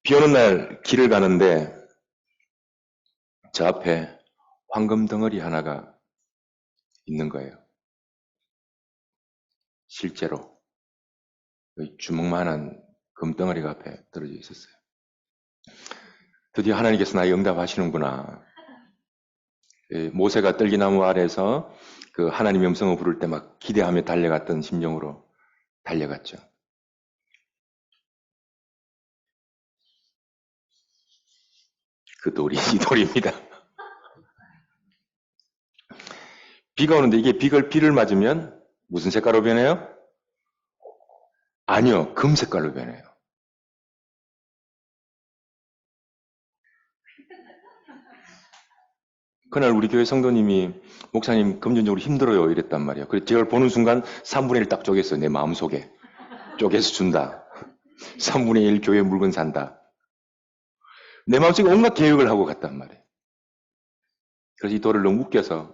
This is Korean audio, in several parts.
비 오는 날 길을 가는데 저 앞에 황금 덩어리 하나가 있는 거예요. 실제로 주먹만한 금덩어리가 앞에 떨어져 있었어요. 드디어 하나님께서 나의 응답하시는구나. 모세가 떨기나무 아래에서 그 하나님의 음성을 부를 때 막 기대하며 달려갔던 심정으로 달려갔죠. 그 돌이 이 돌입니다. 비가 오는데 이게 비를 맞으면 무슨 색깔로 변해요? 아니요, 금 색깔로 변해요. 그날 우리 교회 성도님이 목사님 금전적으로 힘들어요 이랬단 말이에요. 그래서 제가 보는 순간 3분의 1 딱 쪼갰어요. 내 마음속에. 쪼개서 준다. 3분의 1 교회 물건 산다. 내 마음속에 온갖 계획을 하고 갔단 말이에요. 그래서 이 돌을 너무 웃겨서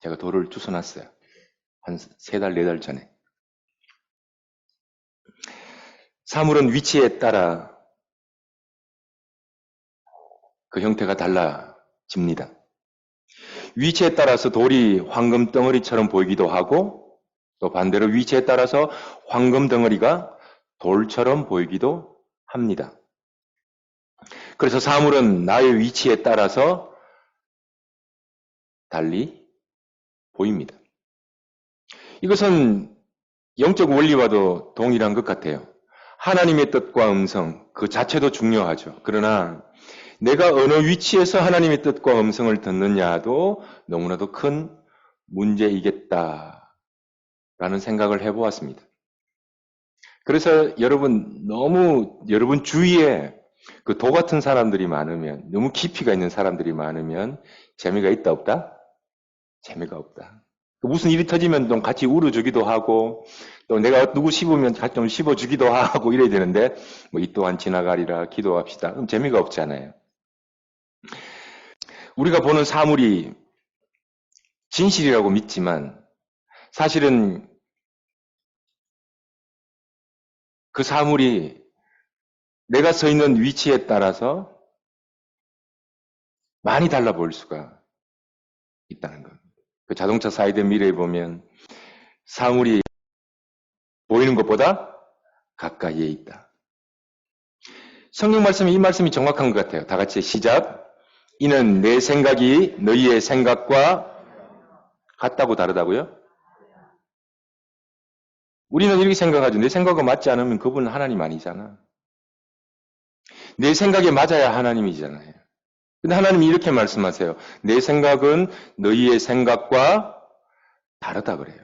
제가 돌을 주워놨어요. 한 3달, 4달 전에. 사물은 위치에 따라 그 형태가 달라집니다. 위치에 따라서 돌이 황금 덩어리처럼 보이기도 하고 또 반대로 위치에 따라서 황금 덩어리가 돌처럼 보이기도 합니다. 그래서 사물은 나의 위치에 따라서 달리 보입니다. 이것은 영적 원리와도 동일한 것 같아요. 하나님의 뜻과 음성, 그 자체도 중요하죠. 그러나 내가 어느 위치에서 하나님의 뜻과 음성을 듣느냐도 너무나도 큰 문제이겠다라는 생각을 해보았습니다. 그래서 여러분 주위에 그 도 같은 사람들이 많으면, 너무 깊이가 있는 사람들이 많으면 재미가 있다 없다? 재미가 없다. 무슨 일이 터지면 좀 같이 울어주기도 하고, 또 내가 누구 씹으면 같이 좀 씹어주기도 하고 이래야 되는데, 뭐 이 또한 지나가리라 기도합시다. 그럼 재미가 없잖아요. 우리가 보는 사물이 진실이라고 믿지만, 사실은 그 사물이 내가 서 있는 위치에 따라서 많이 달라 보일 수가 있다는 겁니다. 그 자동차 사이드 미러에 보면 사물이 보이는 것보다 가까이에 있다. 성경 말씀이 이 말씀이 정확한 것 같아요. 다 같이 시작. 이는 내 생각이 너희의 생각과 같다고 다르다고요? 우리는 이렇게 생각하죠. 내 생각과 맞지 않으면 그분은 하나님 아니잖아. 내 생각에 맞아야 하나님이잖아요. 근데 하나님이 이렇게 말씀하세요. 내 생각은 너희의 생각과 다르다 그래요.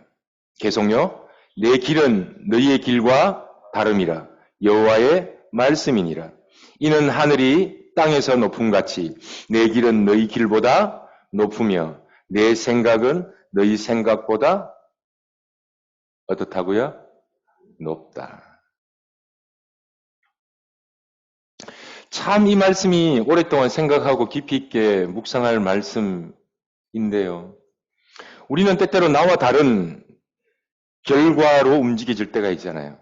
계속요. 내 길은 너희의 길과 다름이라. 여호와의 말씀이니라. 이는 하늘이 땅에서 높음같이 내 길은 너희 길보다 높으며 내 생각은 너희 생각보다 어떻다고요? 높다. 참 이 말씀이 오랫동안 생각하고 깊이 있게 묵상할 말씀인데요. 우리는 때때로 나와 다른 결과로 움직여질 때가 있잖아요.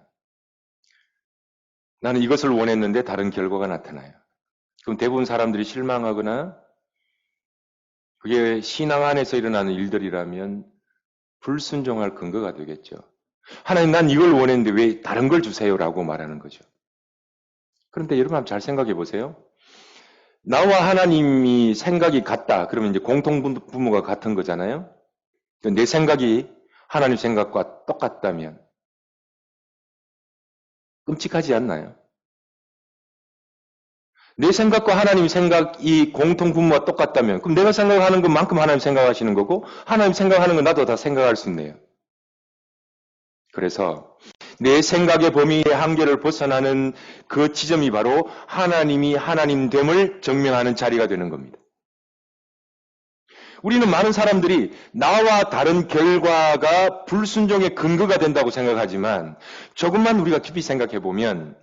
나는 이것을 원했는데 다른 결과가 나타나요. 그럼 대부분 사람들이 실망하거나 그게 신앙 안에서 일어나는 일들이라면 불순종할 근거가 되겠죠. 하나님, 난 이걸 원했는데 왜 다른 걸 주세요라고 말하는 거죠. 그런데 여러분 한번 잘 생각해 보세요. 나와 하나님이 생각이 같다. 그러면 이제 공통분모가 같은 거잖아요. 내 생각이 하나님 생각과 똑같다면 끔찍하지 않나요? 내 생각과 하나님 생각이 공통분모가 똑같다면 그럼 내가 생각하는 것만큼 하나님 생각하시는 거고 하나님 생각하는 건 나도 다 생각할 수 있네요. 그래서 내 생각의 범위의 한계를 벗어나는 그 지점이 바로 하나님이 하나님됨을 증명하는 자리가 되는 겁니다. 우리는 많은 사람들이 나와 다른 결과가 불순종의 근거가 된다고 생각하지만 조금만 우리가 깊이 생각해 보면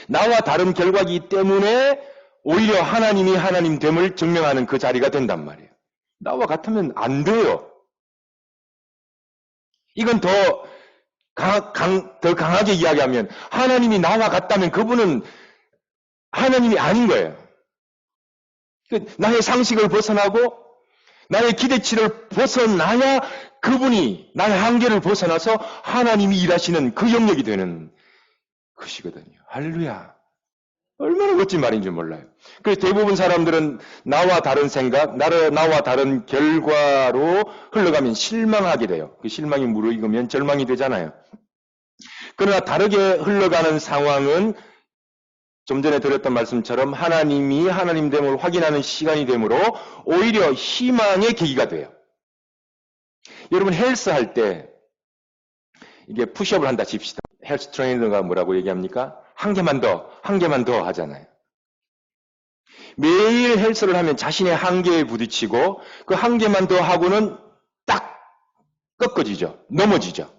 나와 다른 결과이기 때문에 오히려 하나님이 하나님됨을 증명하는 그 자리가 된단 말이에요. 나와 같으면 안 돼요. 이건 더 강하게 이야기하면 하나님이 나와 같다면 그분은 하나님이 아닌 거예요. 나의 상식을 벗어나고 나의 기대치를 벗어나야 그분이 나의 한계를 벗어나서 하나님이 일하시는 그 영역이 되는 것이거든요. 할렐루야. 얼마나 멋진 말인지 몰라요. 그래서 대부분 사람들은 나와 다른 생각, 나와 다른 결과로 흘러가면 실망하게 돼요. 그 실망이 무르익으면 절망이 되잖아요. 그러나 다르게 흘러가는 상황은 좀 전에 드렸던 말씀처럼 하나님이 하나님됨을 확인하는 시간이 되므로 오히려 희망의 계기가 돼요. 여러분 헬스 할 때 이게 푸시업을 한다 칩시다. 헬스 트레이너가 뭐라고 얘기합니까? 한 개만 더 하잖아요. 매일 헬스를 하면 자신의 한계에 부딪히고 그 한 개만 더 하고는 딱 꺾어지죠. 넘어지죠.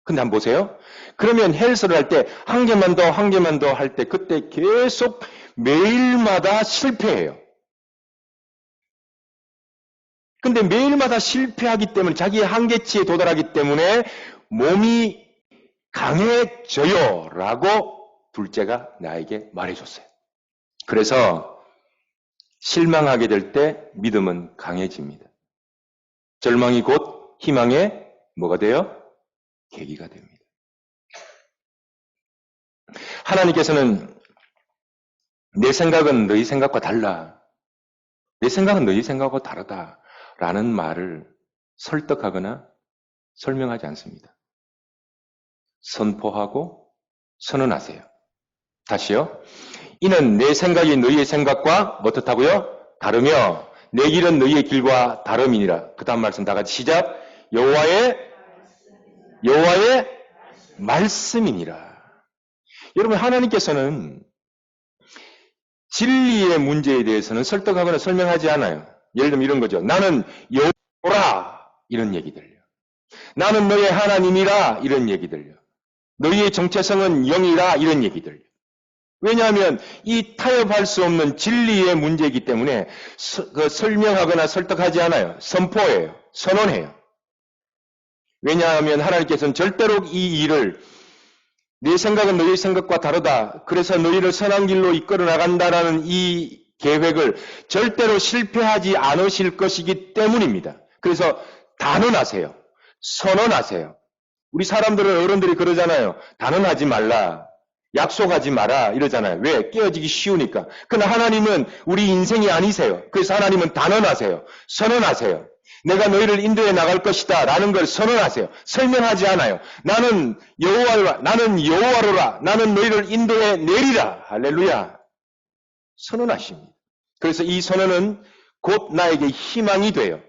근데 한번 보세요. 그러면 헬스를 할 때 한 개만 더 할 때 그때 계속 매일마다 실패해요. 근데 매일마다 실패하기 때문에 자기의 한계치에 도달하기 때문에 몸이 강해져요 라고 둘째가 나에게 말해줬어요. 그래서 실망하게 될 때 믿음은 강해집니다. 절망이 곧 희망의 뭐가 돼요? 계기가 됩니다. 하나님께서는 내 생각은 너희 생각과 달라. 내 생각은 너희 생각과 다르다. 라는 말을 설득하거나 설명하지 않습니다. 선포하고 선언하세요. 다시요. 이는 내 생각이 너희의 생각과 어떻다고요? 다르며 내 길은 너희의 길과 다름이니라. 그 다음 말씀 다 같이 시작. 여호와의 말씀이니라. 여러분 하나님께서는 진리의 문제에 대해서는 설득하거나 설명하지 않아요. 예를 들면 이런 거죠. 나는 여호와라 이런 얘기 들려. 나는 너의 하나님이라 이런 얘기 들려. 너희의 정체성은 영이라 이런 얘기 들려. 왜냐하면 이 타협할 수 없는 진리의 문제이기 때문에 설명하거나 설득하지 않아요. 선포해요. 선언해요. 왜냐하면 하나님께서는 절대로 이 일을 내 생각은 너희 생각과 다르다. 그래서 너희를 선한 길로 이끌어 나간다라는 이 계획을 절대로 실패하지 않으실 것이기 때문입니다. 그래서 단언하세요. 선언하세요. 우리 사람들은 어른들이 그러잖아요. 단언하지 말라. 약속하지 마라. 이러잖아요. 왜? 깨어지기 쉬우니까. 그러나 하나님은 우리 인생이 아니세요. 그래서 하나님은 단언하세요. 선언하세요. 내가 너희를 인도해 나갈 것이다 라는 걸 선언하세요. 설명하지 않아요. 나는 여호와로라. 나는 너희를 인도해 내리라. 할렐루야. 선언하십니다. 그래서 이 선언은 곧 나에게 희망이 돼요.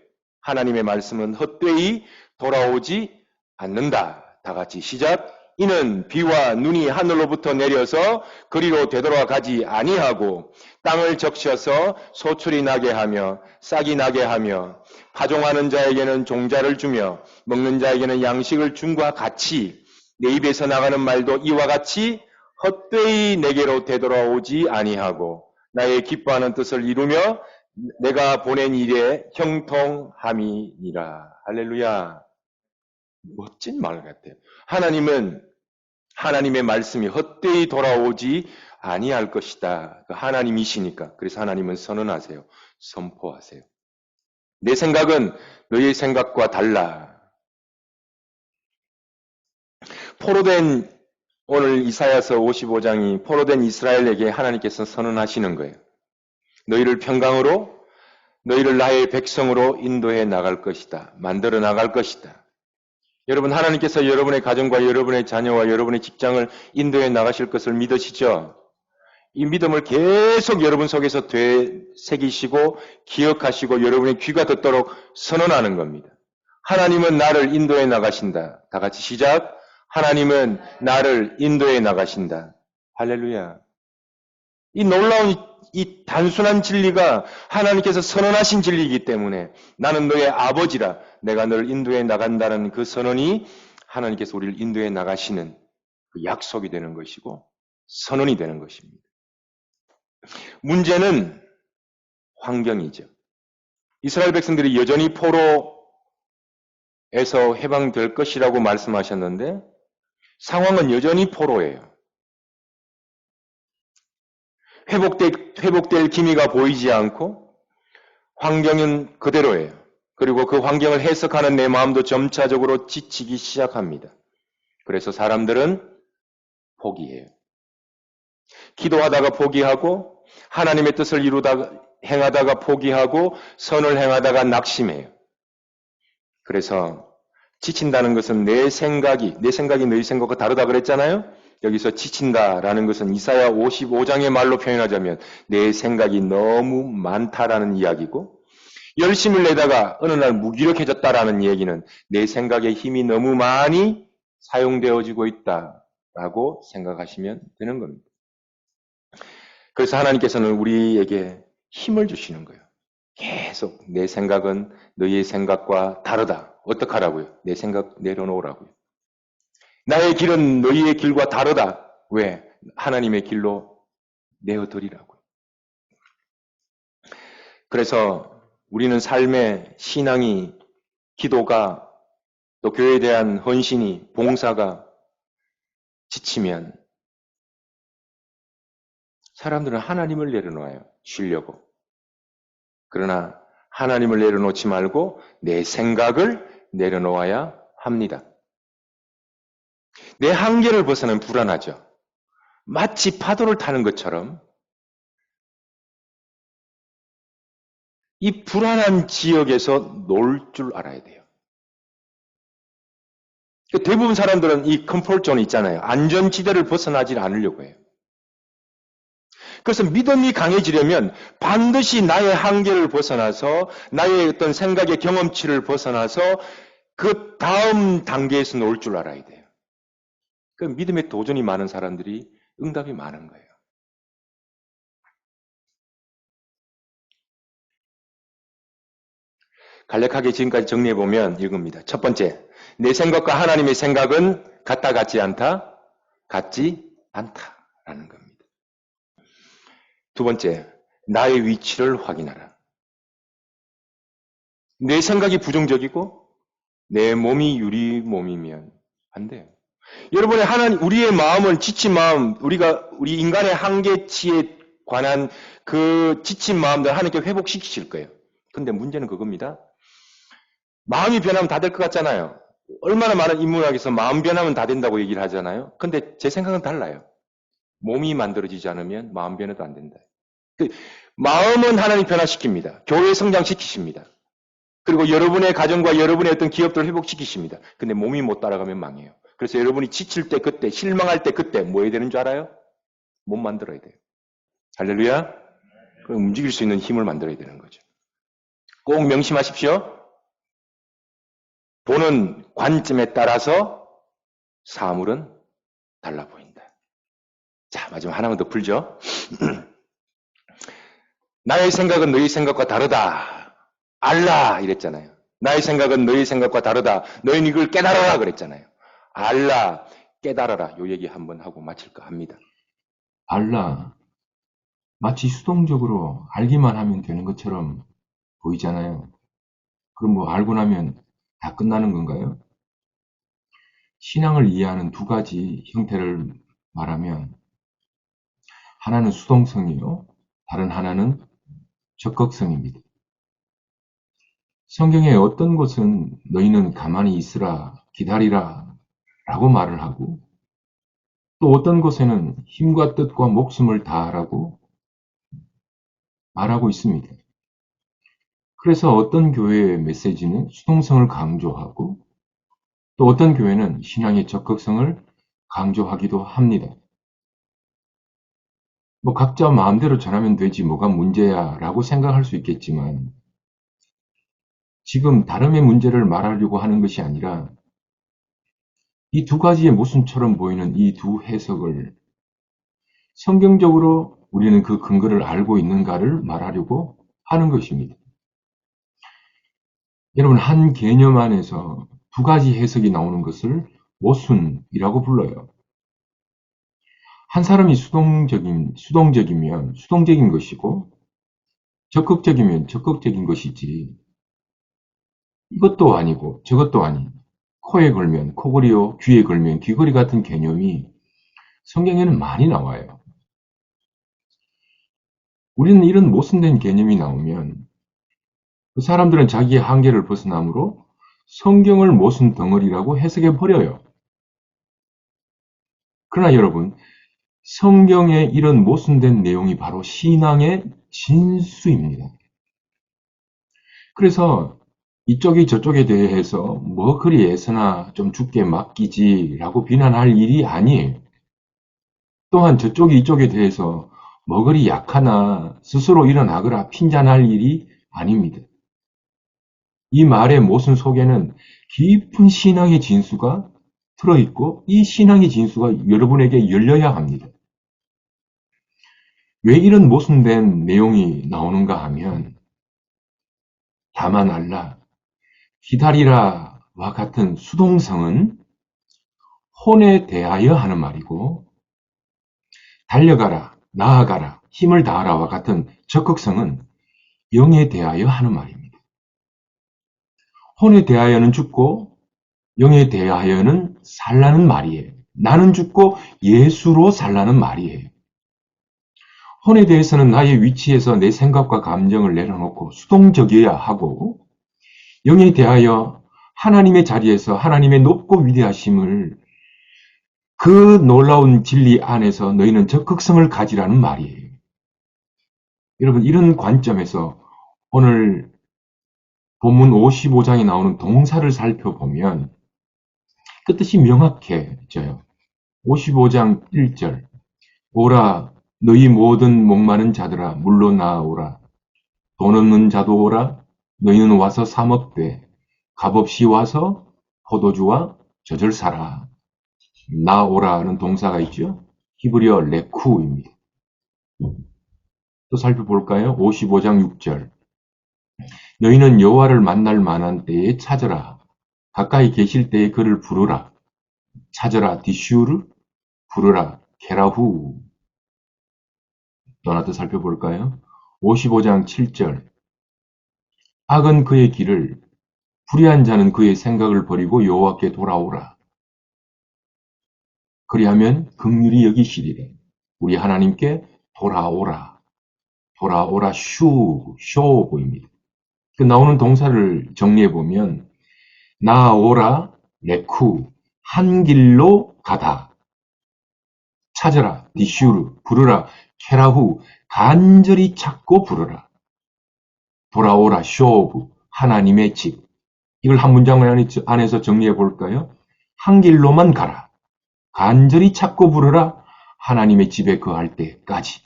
하나님의 말씀은 헛되이 돌아오지 않는다. 다 같이 시작. 이는 비와 눈이 하늘로부터 내려서 그리로 되돌아가지 아니하고 땅을 적셔서 소출이 나게 하며 싹이 나게 하며 파종하는 자에게는 종자를 주며 먹는 자에게는 양식을 줌과 같이 내 입에서 나가는 말도 이와 같이 헛되이 내게로 되돌아오지 아니하고 나의 기뻐하는 뜻을 이루며 내가 보낸 일에 형통함이니라. 할렐루야. 멋진 말 같아요. 하나님은 하나님의 말씀이 헛되이 돌아오지 아니할 것이다. 하나님이시니까. 그래서 하나님은 선언하세요. 선포하세요. 내 생각은 너희의 생각과 달라. 포로된 오늘 이사야서 55장이 포로된 이스라엘에게 하나님께서 선언하시는 거예요. 너희를 평강으로 너희를 나의 백성으로 인도해 나갈 것이다. 만들어 나갈 것이다. 여러분 하나님께서 여러분의 가정과 여러분의 자녀와 여러분의 직장을 인도해 나가실 것을 믿으시죠? 이 믿음을 계속 여러분 속에서 되새기시고 기억하시고 여러분의 귀가 듣도록 선언하는 겁니다. 하나님은 나를 인도해 나가신다. 다 같이 시작. 하나님은 나를 인도해 나가신다. 할렐루야. 이 놀라운 이 단순한 진리가 하나님께서 선언하신 진리이기 때문에 나는 너의 아버지라 내가 너를 인도해 나간다는 그 선언이 하나님께서 우리를 인도해 나가시는 그 약속이 되는 것이고 선언이 되는 것입니다. 문제는 환경이죠. 이스라엘 백성들이 여전히 포로에서 해방될 것이라고 말씀하셨는데 상황은 여전히 포로예요. 회복될 기미가 보이지 않고 환경은 그대로예요. 그리고 그 환경을 해석하는 내 마음도 점차적으로 지치기 시작합니다. 그래서 사람들은 포기해요. 기도하다가 포기하고 하나님의 뜻을 행하다가 포기하고 선을 행하다가 낙심해요. 그래서 지친다는 것은 내 생각이 너희 생각과 다르다 그랬잖아요. 여기서 지친다라는 것은 이사야 55장의 말로 표현하자면 내 생각이 너무 많다라는 이야기고, 열심을 내다가 어느 날 무기력해졌다라는 얘기는 내 생각의 힘이 너무 많이 사용되어지고 있다라고 생각하시면 되는 겁니다. 그래서 하나님께서는 우리에게 힘을 주시는 거예요. 계속 내 생각은 너희의 생각과 다르다. 어떡하라고요? 내 생각 내려놓으라고요. 나의 길은 너희의 길과 다르다. 왜? 하나님의 길로 내어드리라고요. 그래서 우리는 삶의 신앙이, 기도가, 또 교회에 대한 헌신이, 봉사가 지치면 사람들은 하나님을 내려놓아요. 쉬려고. 그러나 하나님을 내려놓지 말고 내 생각을 내려놓아야 합니다. 내 한계를 벗어나면 불안하죠. 마치 파도를 타는 것처럼 이 불안한 지역에서 놀 줄 알아야 돼요. 대부분 사람들은 이 컴포트존 있잖아요. 안전지대를 벗어나지 않으려고 해요. 그래서 믿음이 강해지려면 반드시 나의 한계를 벗어나서 나의 어떤 생각의 경험치를 벗어나서 그 다음 단계에서 놀 줄 알아야 돼요. 그 믿음에 도전이 많은 사람들이 응답이 많은 거예요. 간략하게 지금까지 정리해보면 이겁니다. 첫 번째, 내 생각과 하나님의 생각은 같다 같지 않다? 같지 않다라는 겁니다. 두 번째, 나의 위치를 확인하라. 내 생각이 부정적이고 내 몸이 유리 몸이면 안 돼요. 여러분의 우리의 마음은 지친 마음, 우리 인간의 한계치에 관한 그 지친 마음들 하나님께 회복시키실 거예요. 근데 문제는 그겁니다. 마음이 변하면 다 될 것 같잖아요. 얼마나 많은 인문학에서 마음 변하면 다 된다고 얘기를 하잖아요. 근데 제 생각은 달라요. 몸이 만들어지지 않으면 마음 변해도 안 된다. 마음은 하나님 변화시킵니다. 교회 성장시키십니다. 그리고 여러분의 가정과 여러분의 어떤 기업들을 회복시키십니다. 근데 몸이 못 따라가면 망해요. 그래서 여러분이 지칠 때 그때, 실망할 때 그때 뭐 해야 되는 줄 알아요? 몸 만들어야 돼요. 할렐루야. 그럼 움직일 수 있는 힘을 만들어야 되는 거죠. 꼭 명심하십시오. 보는 관점에 따라서 사물은 달라 보인다. 자, 마지막 하나만 더 풀죠. 나의 생각은 너희 생각과 다르다. 알라 이랬잖아요. 나의 생각은 너희 생각과 다르다. 너희는 이걸 깨달아라 그랬잖아요. 알라, 깨달아라. 요 얘기 한번 하고 마칠까 합니다. 알라, 마치 수동적으로 알기만 하면 되는 것처럼 보이잖아요. 그럼 뭐 알고 나면 다 끝나는 건가요? 신앙을 이해하는 두 가지 형태를 말하면 하나는 수동성이요, 다른 하나는 적극성입니다. 성경의 어떤 곳은 너희는 가만히 있으라, 기다리라 라고 말을 하고, 또 어떤 곳에는 힘과 뜻과 목숨을 다하라고 말하고 있습니다. 그래서 어떤 교회의 메시지는 수동성을 강조하고, 또 어떤 교회는 신앙의 적극성을 강조하기도 합니다. 뭐 각자 마음대로 전하면 되지 뭐가 문제야 라고 생각할 수 있겠지만, 지금 다름의 문제를 말하려고 하는 것이 아니라 이 두 가지의 모순처럼 보이는 이 두 해석을 성경적으로 우리는 그 근거를 알고 있는가를 말하려고 하는 것입니다. 여러분, 한 개념 안에서 두 가지 해석이 나오는 것을 모순이라고 불러요. 한 사람이 수동적이면 수동적인 것이고, 적극적이면 적극적인 것이지, 이것도 아니고 저것도 아닌, 코에 걸면 코걸이요, 귀에 걸면 귀걸이 같은 개념이 성경에는 많이 나와요. 우리는 이런 모순된 개념이 나오면 그 사람들은 자기의 한계를 벗어나므로 성경을 모순 덩어리라고 해석해 버려요. 그러나 여러분, 성경의 이런 모순된 내용이 바로 신앙의 진수입니다. 그래서 이쪽이 저쪽에 대해서 뭐 그리 애쓰나 좀 죽게 맡기지라고 비난할 일이 아니에요. 또한 저쪽이 이쪽에 대해서 뭐 그리 약하나 스스로 일어나거라 핀잔할 일이 아닙니다. 이 말의 모순 속에는 깊은 신앙의 진수가 들어있고 이 신앙의 진수가 여러분에게 열려야 합니다. 왜 이런 모순된 내용이 나오는가 하면 다만 알라, 기다리라와 같은 수동성은 혼에 대하여 하는 말이고 달려가라, 나아가라, 힘을 다하라와 같은 적극성은 영에 대하여 하는 말입니다. 혼에 대하여는 죽고 영에 대하여는 살라는 말이에요. 나는 죽고 예수로 살라는 말이에요. 혼에 대해서는 나의 위치에서 내 생각과 감정을 내려놓고 수동적이어야 하고 영에 대하여 하나님의 자리에서 하나님의 높고 위대하심을 그 놀라운 진리 안에서 너희는 적극성을 가지라는 말이에요. 여러분 이런 관점에서 오늘 본문 55장에 나오는 동사를 살펴보면 그 뜻이 명확해져요. 55장 1절 오라 너희 모든 목마른 자들아 물로 나아오라 돈 없는 자도 오라 너희는 와서 사 먹되 값없이 와서 포도주와 젖을 사라. 나오라는 동사가 있죠. 히브리어 레쿠입니다. 또 살펴볼까요? 55장 6절 너희는 여호와를 만날 만한 때에 찾으라. 가까이 계실 때에 그를 부르라. 찾으라 디슈르 부르라 케라후. 또 하나 더 살펴볼까요? 55장 7절 악은 그의 길을 불의한 자는 그의 생각을 버리고 여호와께 돌아오라. 그리하면 긍휼히 여기시리래. 우리 하나님께 돌아오라. 돌아오라 쇼보입니다. 그 나오는 동사를 정리해 보면 나오라 레쿠 한 길로 가다. 찾으라 디슈르 부르라 케라후 간절히 찾고 부르라. 돌아오라 쇼브 하나님의 집. 이걸 한 문장 안에서 정리해 볼까요? 한 길로만 가라. 간절히 찾고 부르라. 하나님의 집에 거할 때까지.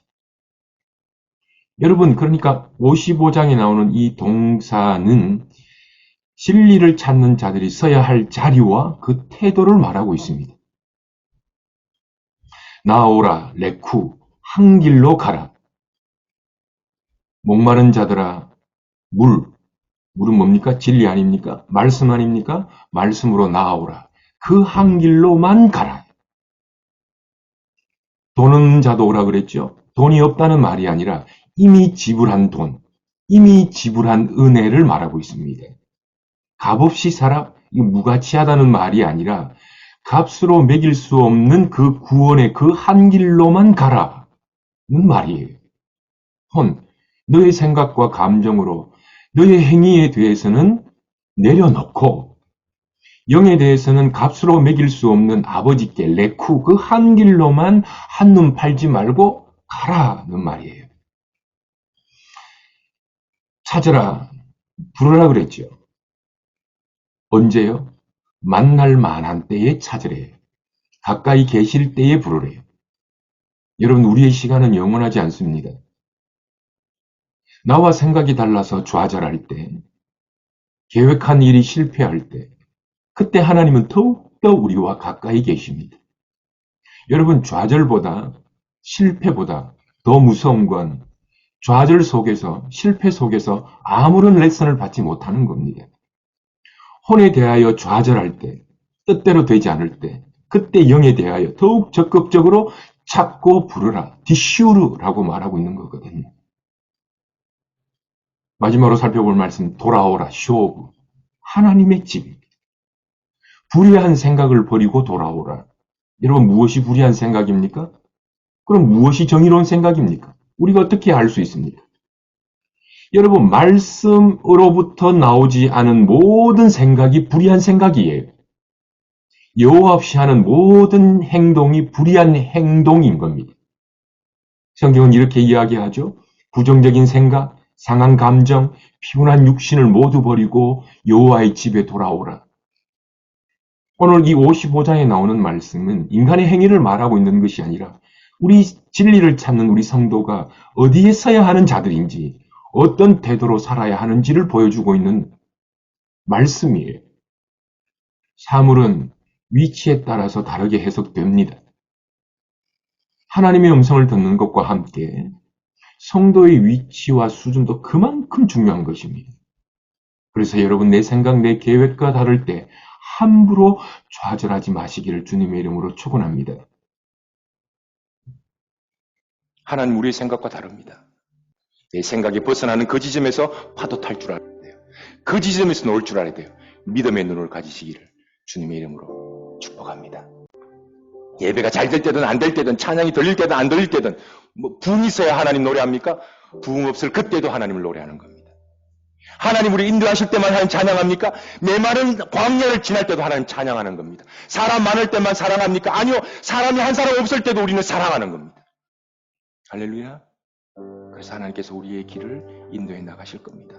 여러분 그러니까 55장에 나오는 이 동사는 진리를 찾는 자들이 서야 할 자리와 그 태도를 말하고 있습니다. 나오라 레쿠 한 길로 가라. 목마른 자들아 물은 뭡니까? 진리 아닙니까? 말씀 아닙니까? 말씀으로 나아오라. 그 한 길로만 가라. 돈 없는 자도 오라 그랬죠? 돈이 없다는 말이 아니라 이미 지불한 돈, 이미 지불한 은혜를 말하고 있습니다. 값없이 살아? 이거 무가치하다는 말이 아니라 값으로 매길 수 없는 그 구원의 그 한 길로만 가라는 말이에요. 너의 생각과 감정으로 너의 행위에 대해서는 내려놓고 영에 대해서는 값으로 매길 수 없는 아버지께 레쿠 그 한 길로만 한눈 팔지 말고 가라는 말이에요. 찾으라, 부르라 그랬죠. 언제요? 만날 만한 때에 찾으래요. 가까이 계실 때에 부르래요. 여러분 우리의 시간은 영원하지 않습니다. 나와 생각이 달라서 좌절할 때, 계획한 일이 실패할 때, 그때 하나님은 더욱더 우리와 가까이 계십니다. 여러분 좌절보다 실패보다 더 무서운 건 좌절 속에서 실패 속에서 아무런 레슨을 받지 못하는 겁니다. 혼에 대하여 좌절할 때, 뜻대로 되지 않을 때, 그때 영에 대하여 더욱 적극적으로 찾고 부르라, 디슈르라고 말하고 있는 거거든요. 마지막으로 살펴볼 말씀, 돌아오라, 쇼브. 하나님의 집. 불의한 생각을 버리고 돌아오라. 여러분 무엇이 불의한 생각입니까? 그럼 무엇이 정의로운 생각입니까? 우리가 어떻게 알 수 있습니까? 여러분, 말씀으로부터 나오지 않은 모든 생각이 불의한 생각이에요. 여호와 없이 하는 모든 행동이 불의한 행동인 겁니다. 성경은 이렇게 이야기하죠. 부정적인 생각, 상한 감정, 피곤한 육신을 모두 버리고 여호와의 집에 돌아오라. 오늘 이 55장에 나오는 말씀은 인간의 행위를 말하고 있는 것이 아니라 우리 진리를 찾는 우리 성도가 어디에 서야 하는 자들인지, 어떤 태도로 살아야 하는지를 보여주고 있는 말씀이에요. 사물은 위치에 따라서 다르게 해석됩니다. 하나님의 음성을 듣는 것과 함께 성도의 위치와 수준도 그만큼 중요한 것입니다. 그래서 여러분, 내 생각, 내 계획과 다를 때 함부로 좌절하지 마시기를 주님의 이름으로 축원합니다. 하나님 우리의 생각과 다릅니다. 내 생각이 벗어나는 그 지점에서 파도 탈 줄 알아야 돼요. 그 지점에서 놓을 줄 알아야 돼요. 믿음의 눈을 가지시기를 주님의 이름으로 축복합니다. 예배가 잘 될 때든 안 될 때든, 찬양이 들릴 때든 안 들릴 때든, 부흥이 있어야 하나님 노래합니까? 부흥 없을 그때도 하나님을 노래하는 겁니다. 하나님 우리 인도하실 때만 하나님 찬양합니까? 메마른 광야를 지날 때도 하나님 찬양하는 겁니다. 사람 많을 때만 사랑합니까? 아니요. 사람이 한 사람 없을 때도 우리는 사랑하는 겁니다. 할렐루야. 그래서 하나님께서 우리의 길을 인도해 나가실 겁니다.